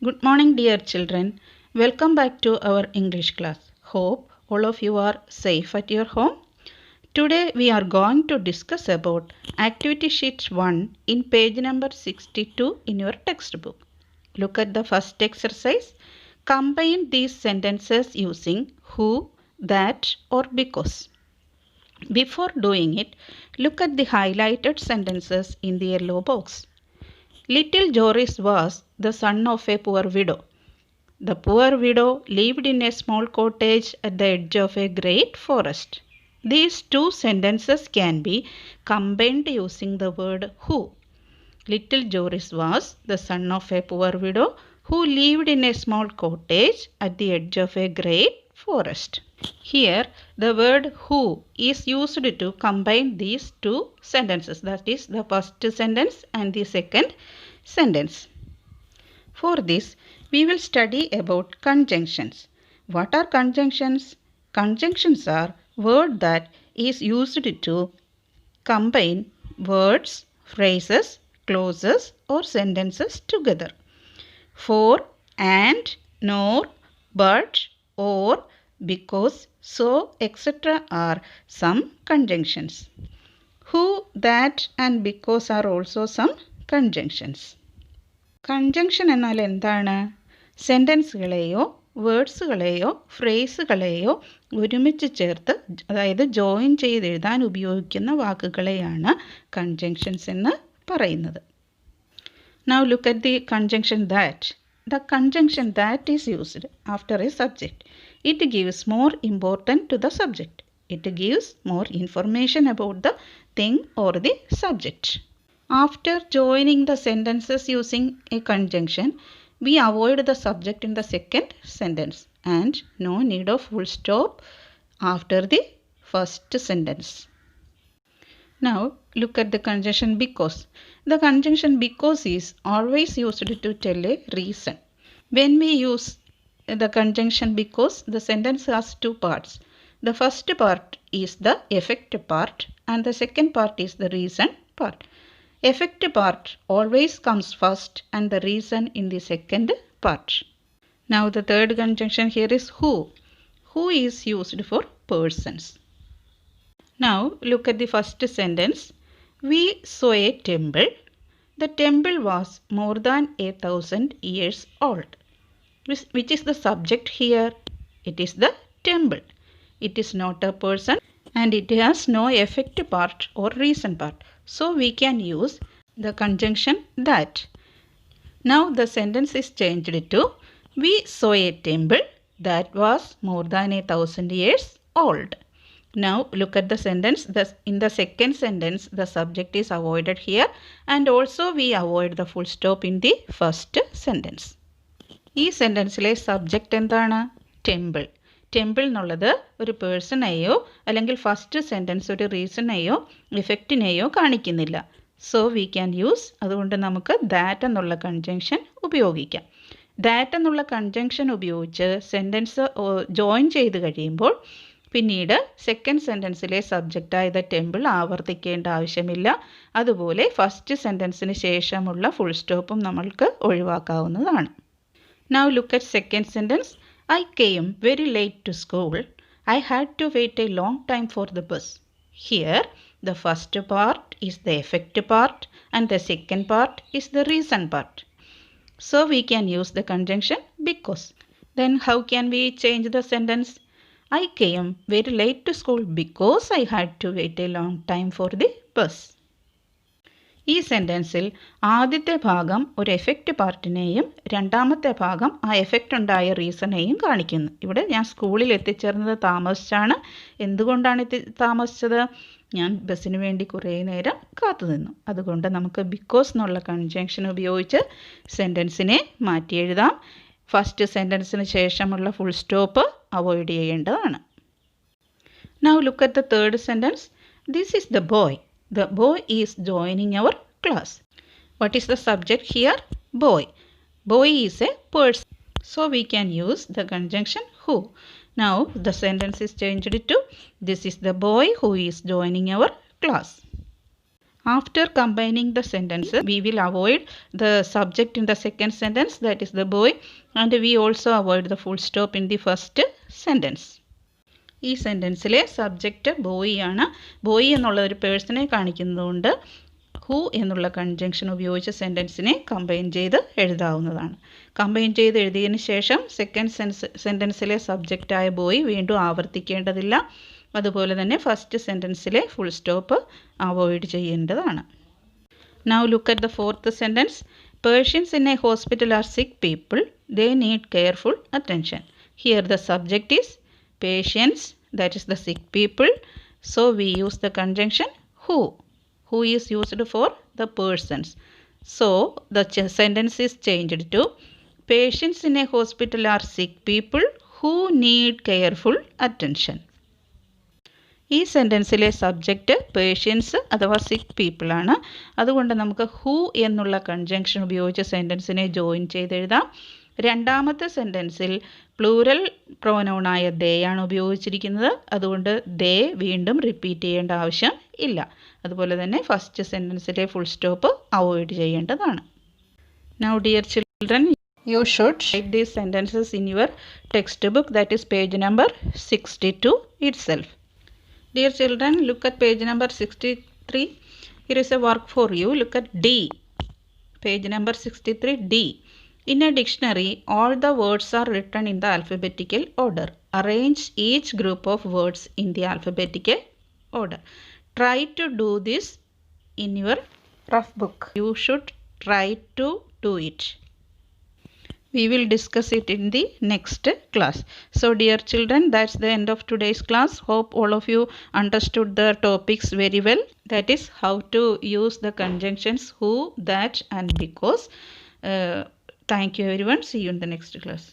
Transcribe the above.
Good morning, dear children. Welcome back to our English class. Hope all of you are safe at your home. Today we are going to discuss about activity sheet 1 in page number 62 in your textbook. Look at the first exercise. Combine these sentences using who, that or because. Before doing it, look at the highlighted sentences in the yellow box. Little Joris was the son of a poor widow. The poor widow lived in a small cottage at the edge of a great forest. These two sentences can be combined using the word who. Little Joris was the son of a poor widow who lived in a small cottage at the edge of a great forest. Here, the word who is used to combine these two sentences, that is, the first sentence and the second sentence. For this, we will study about conjunctions. What are conjunctions? Conjunctions are words that is used to combine words, phrases, clauses or sentences together. For, and, nor, but, or, because, so, etc. are some conjunctions. Who, that and because are also some conjunctions. Conjunction എന്നാൽ എന്താണ്? സെൻറ്റൻസുകളെയോ വേർഡ്സുകളെയോ ഫ്രേസുകളെയോ ഒരുമിച്ച് ചേർത്ത്, അതായത് join ചെയ്ത് എഴുതാൻ ഉപയോഗിക്കുന്ന വാക്കുകളെയാണ് conjunctions എന്ന് പറയുന്നത്. Now look at the conjunction that. The conjunction that is used after a subject. It gives more importance to the subject. It gives more information about the thing or the subject. After joining the sentences using a conjunction, we avoid the subject in the second sentence and no need of full stop after the first sentence. Now look at the conjunction because. The conjunction because is always used to tell a reason. When we use the conjunction because, the sentence has two parts. The first part is the effect part and the second part is the reason part. Effect part always comes first and the reason in the second part. Now the third conjunction here is who. Who is used for persons. Now look at the first sentence. We saw a temple. The temple was more than 1,000 years old. Which is the subject here? It is the temple. It is not a person and it has no effect part or reason part. So we can use the conjunction that. Now the sentence is changed to we saw a temple that was more than 1,000 years old. Now look at the sentence. In the second sentence, the subject is avoided here and also we avoid the full stop in the first sentence. ഈ സെൻറ്റൻസിലെ subject എന്താണ്? Temple. Temple എന്നുള്ളത് ഒരു പേഴ്സണെയോ അല്ലെങ്കിൽ first sentence ഒരു റീസണെയോ ഇഫക്റ്റിനെയോ കാണിക്കുന്നില്ല. So we can use, അതുകൊണ്ട് നമുക്ക് that എന്നുള്ള കൺജങ്ഷൻ ഉപയോഗിക്കാം. ദാറ്റ് എന്നുള്ള കൺജങ്ഷൻ ഉപയോഗിച്ച് സെൻറ്റൻസ് ജോയിൻ ചെയ്ത് കഴിയുമ്പോൾ പിന്നീട് സെക്കൻഡ് സെൻറ്റൻസിലെ സബ്ജക്റ്റായ ടെമ്പിൾ ആവർത്തിക്കേണ്ട ആവശ്യമില്ല. അതുപോലെ ഫസ്റ്റ് സെൻറ്റൻസിന് ശേഷമുള്ള ഫുൾ സ്റ്റോപ്പും നമ്മൾക്ക് ഒഴിവാക്കാവുന്നതാണ്. Now look at second sentence. I came very late to school. I had to wait a long time for the bus. Here the first part is the effect part and the second part is the reason part. So we can use the conjunction because. Then how can we change the sentence? I came very late to school because I had to wait a long time for the bus. ഈ സെൻറ്റൻസിൽ ആദ്യത്തെ ഭാഗം ഒരു effect പാർട്ടിനെയും രണ്ടാമത്തെ ഭാഗം ആ effect ഉണ്ടായ റീസണെയും കാണിക്കുന്നു. ഇവിടെ ഞാൻ സ്കൂളിൽ എത്തിച്ചേർന്നത് താമസിച്ചാണ്. എന്തുകൊണ്ടാണ് താമസിച്ചത്? ഞാൻ ബസ്സിന് വേണ്ടി കുറേ നേരം കാത്തു നിന്നു. അതുകൊണ്ട് നമുക്ക് ബിക്കോസ് എന്നുള്ള കൺജങ്ഷൻ ഉപയോഗിച്ച് സെൻറ്റൻസിനെ മാറ്റി എഴുതാം. ഫസ്റ്റ് സെൻറ്റൻസിന് ശേഷമുള്ള ഫുൾ സ്റ്റോപ്പ് അവോയ്ഡ് ചെയ്യേണ്ടതാണ്. Now look at the third sentence. This is the boy. The boy is joining our class. What is the subject here? Boy. Boy is a person. So we can use the conjunction who. Now the sentence is changed to this is the boy who is joining our class. After combining the sentences, we will avoid the subject in the second sentence, that is the boy, and we also avoid the full stop in the first sentence. ഈ സെൻറ്റൻസിലെ subject boy ആണ്. Boy എന്നുള്ള ഒരു പേഴ്സണെ കാണിക്കുന്നതുകൊണ്ട് who എന്നുള്ള conjunction ഉപയോഗിച്ച് സെൻറ്റൻസിനെ combine ചെയ്ത് എഴുതാവുന്നതാണ്. Combine ചെയ്ത് എഴുതിയതിന് ശേഷം സെക്കൻഡ് സെൻറ്റൻസിലെ സബ്ജക്റ്റായ ബോയ് വീണ്ടും ആവർത്തിക്കേണ്ടതില്ല. അതുപോലെ തന്നെ ഫസ്റ്റ് സെൻറ്റൻസിലെ ഫുൾ സ്റ്റോപ്പ് അവോയ്ഡ് ചെയ്യേണ്ടതാണ്. Now look at the fourth sentence. Patients in a hospital are sick people. They need careful attention. Here the subject is patients, that is the sick people. So we use the conjunction who. Who is used for the persons. So the sentence is changed to patients in a hospital are sick people who need careful attention. ഈ സെൻറ്റൻസിലെ subject patients അഥവാ സിക്ക് people ആണ്. അതുകൊണ്ട് നമുക്ക് who എന്നുള്ള conjunction ഉപയോഗിച്ച് സെൻറ്റൻസിനെ join ചെയ്തെഴുതാം. രണ്ടാമത്തെ സെൻറ്റൻസിൽ plural പ്രോനൗണായ ദേ ആണ് ഉപയോഗിച്ചിരിക്കുന്നത്. അതുകൊണ്ട് ദേ വീണ്ടും റിപ്പീറ്റ് ചെയ്യേണ്ട ആവശ്യം ഇല്ല. അതുപോലെ തന്നെ ഫസ്റ്റ് സെൻറ്റൻസിലെ ഫുൾ സ്റ്റോപ്പ് അവോയ്ഡ് ചെയ്യേണ്ടതാണ്. Now dear children, you should write these sentences in your textbook, that is page number 62 itself. Dear children, look at page number 63. Here is a work for you. Look at D. Page number 63, D. In a dictionary, all the words are written in the alphabetical order. Arrange each group of words in the alphabetical order. Try to do this in your rough book. You should try to do it. We will discuss it in the next class. So dear children, that's the end of today's class. Hope all of you understood the topics very well. That is how to use the conjunctions who, that and because. Thank you everyone. See you in the next class.